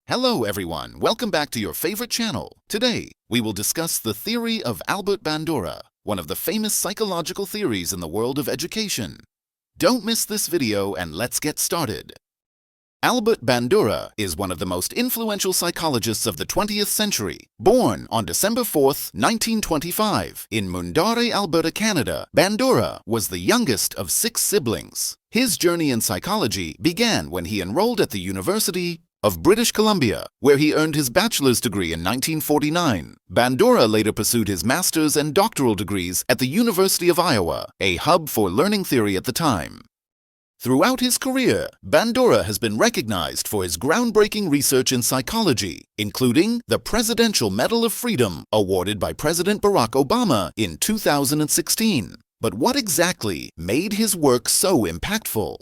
Hello everyone, welcome back to your favorite channel. Today, we will discuss the theory of Albert Bandura, one of the famous psychological theories in the world of education. Don't miss this video and let's get started. Albert Bandura is one of the most influential psychologists of the 20th century. Born on December 4, 1925, in Bandura, Alberta, Canada, Bandura was the youngest of 6 siblings. His journey in psychology began when he enrolled at the University of British Columbia, where he earned his bachelor's degree in 1949. Bandura later pursued his master's and doctoral degrees at the University of Iowa, a hub for learning theory at the time. Throughout his career, Bandura has been recognized for his groundbreaking research in psychology, including the Presidential Medal of Freedom awarded by President Barack Obama in 2016. But what exactly made his work so impactful?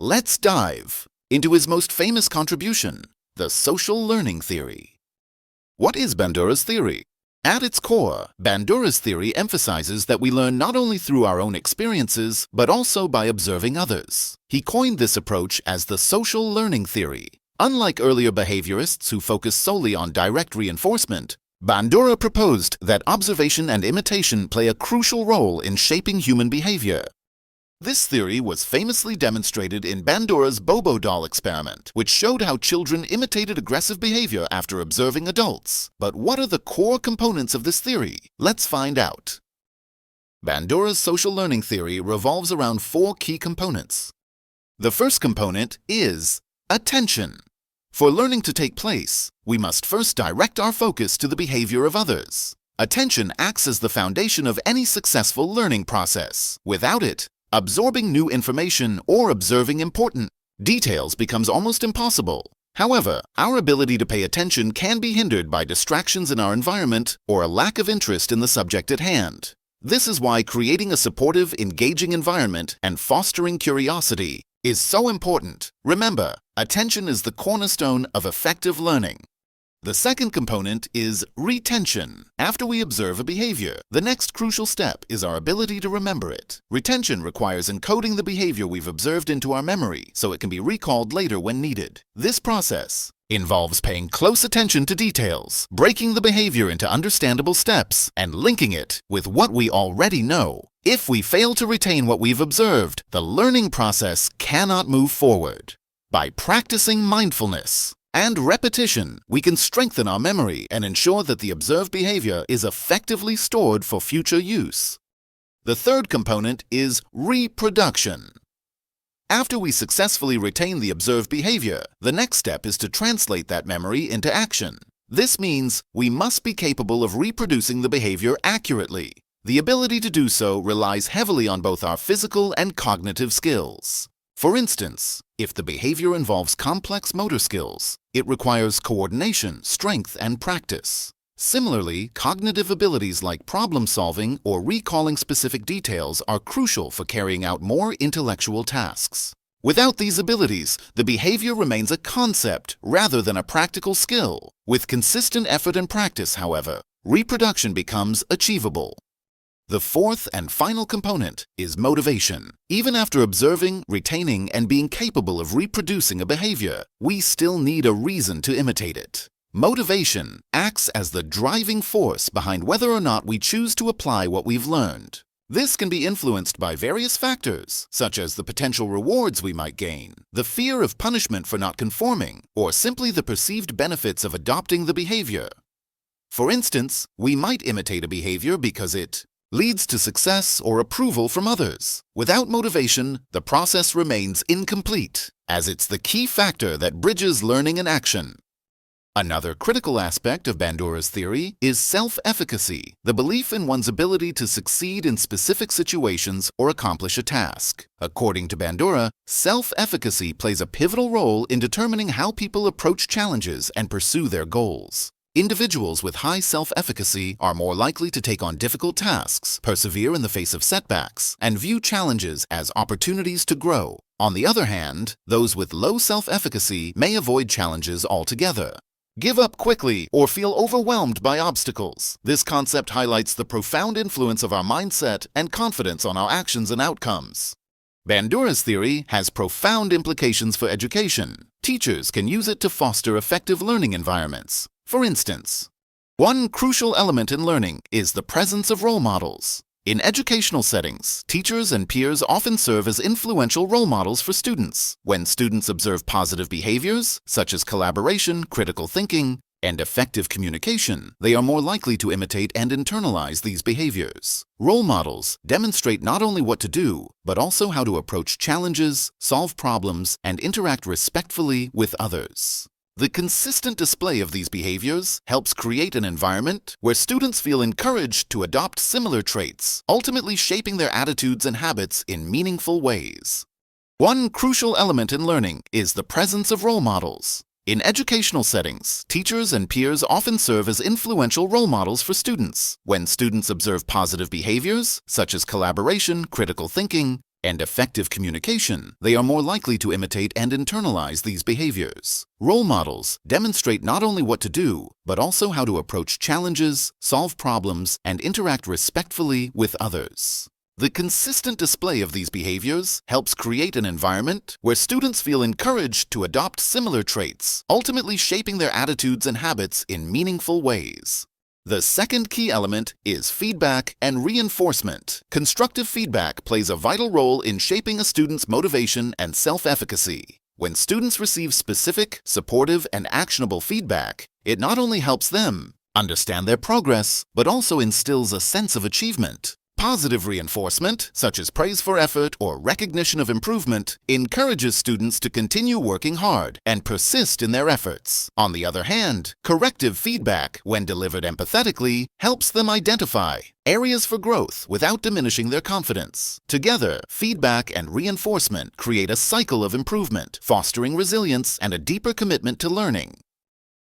Let's dive into his most famous contribution, the social learning theory. What is Bandura's theory? At its core, Bandura's theory emphasizes that we learn not only through our own experiences, but also by observing others. He coined this approach as the social learning theory. Unlike earlier behaviorists who focus solely on direct reinforcement, Bandura proposed that observation and imitation play a crucial role in shaping human behavior. This theory was famously demonstrated in Bandura's Bobo doll experiment, which showed how children imitated aggressive behavior after observing adults. But what are the core components of this theory? Let's find out. Bandura's social learning theory revolves around 4 key components. The first component is attention. For learning to take place, we must first direct our focus to the behavior of others. Attention acts as the foundation of any successful learning process. Without it, absorbing new information or observing important details becomes almost impossible. However, our ability to pay attention can be hindered by distractions in our environment or a lack of interest in the subject at hand. This is why creating a supportive, engaging environment and fostering curiosity is so important. Remember, attention is the cornerstone of effective learning. The second component is retention. After we observe a behavior, the next crucial step is our ability to remember it. Retention requires encoding the behavior we've observed into our memory so it can be recalled later when needed. This process involves paying close attention to details, breaking the behavior into understandable steps, and linking it with what we already know. If we fail to retain what we've observed, the learning process cannot move forward. By practicing mindfulness and repetition, we can strengthen our memory and ensure that the observed behavior is effectively stored for future use. The third component is reproduction. After we successfully retain the observed behavior, the next step is to translate that memory into action. This means we must be capable of reproducing the behavior accurately. The ability to do so relies heavily on both our physical and cognitive skills. For instance, if the behavior involves complex motor skills, it requires coordination, strength, and practice. Similarly, cognitive abilities like problem-solving or recalling specific details are crucial for carrying out more intellectual tasks. Without these abilities, the behavior remains a concept rather than a practical skill. With consistent effort and practice, however, reproduction becomes achievable. The fourth and final component is motivation. Even after observing, retaining, and being capable of reproducing a behavior, we still need a reason to imitate it. Motivation acts as the driving force behind whether or not we choose to apply what we've learned. This can be influenced by various factors, such as the potential rewards we might gain, the fear of punishment for not conforming, or simply the perceived benefits of adopting the behavior. For instance, we might imitate a behavior because it leads to success or approval from others. Without motivation, the process remains incomplete, as it's the key factor that bridges learning and action. Another critical aspect of Bandura's theory is self-efficacy, the belief in one's ability to succeed in specific situations or accomplish a task. According to Bandura, self-efficacy plays a pivotal role in determining how people approach challenges and pursue their goals. Individuals with high self-efficacy are more likely to take on difficult tasks, persevere in the face of setbacks, and view challenges as opportunities to grow. On the other hand, those with low self-efficacy may avoid challenges altogether, give up quickly, or feel overwhelmed by obstacles. This concept highlights the profound influence of our mindset and confidence on our actions and outcomes. Bandura's theory has profound implications for education. Teachers can use it to foster effective learning environments. For instance, one crucial element in learning is the presence of role models. In educational settings, teachers and peers often serve as influential role models for students. When students observe positive behaviors, such as collaboration, critical thinking, and effective communication, they are more likely to imitate and internalize these behaviors. Role models demonstrate not only what to do, but also how to approach challenges, solve problems, and interact respectfully with others. The consistent display of these behaviors helps create an environment where students feel encouraged to adopt similar traits, ultimately shaping their attitudes and habits in meaningful ways. One crucial element in learning is the presence of role models. In educational settings, teachers and peers often serve as influential role models for students. When students observe positive behaviors, such as collaboration, critical thinking, and effective communication, they are more likely to imitate and internalize these behaviors. Role models demonstrate not only what to do, but also how to approach challenges, solve problems, and interact respectfully with others. The consistent display of these behaviors helps create an environment where students feel encouraged to adopt similar traits, ultimately shaping their attitudes and habits in meaningful ways. The second key element is feedback and reinforcement. Constructive feedback plays a vital role in shaping a student's motivation and self-efficacy. When students receive specific, supportive, and actionable feedback, it not only helps them understand their progress, but also instills a sense of achievement. Positive reinforcement, such as praise for effort or recognition of improvement, encourages students to continue working hard and persist in their efforts. On the other hand, corrective feedback, when delivered empathetically, helps them identify areas for growth without diminishing their confidence. Together, feedback and reinforcement create a cycle of improvement, fostering resilience and a deeper commitment to learning.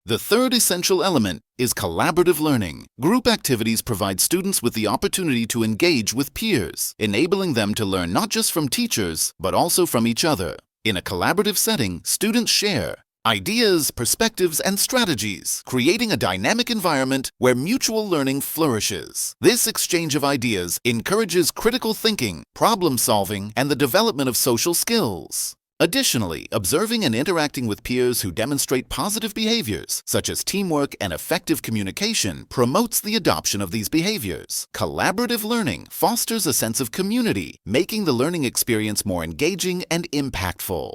The third essential element is collaborative learning. Group activities provide students with the opportunity to engage with peers, enabling them to learn not just from teachers, but also from each other. In a collaborative setting, students share ideas, perspectives, and strategies, creating a dynamic environment where mutual learning flourishes. This exchange of ideas encourages critical thinking, problem solving, and the development of social skills. Additionally, observing and interacting with peers who demonstrate positive behaviors, such as teamwork and effective communication, promotes the adoption of these behaviors. Collaborative learning fosters a sense of community, making the learning experience more engaging and impactful.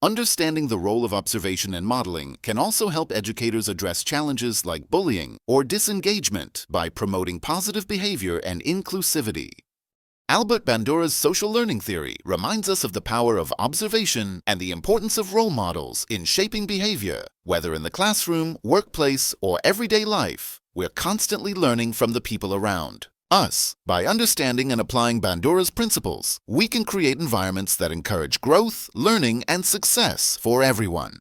Understanding the role of observation and modeling can also help educators address challenges like bullying or disengagement by promoting positive behavior and inclusivity. Albert Bandura's social learning theory reminds us of the power of observation and the importance of role models in shaping behavior. Whether in the classroom, workplace, or everyday life, we're constantly learning from the people around us. By understanding and applying Bandura's principles, we can create environments that encourage growth, learning, and success for everyone.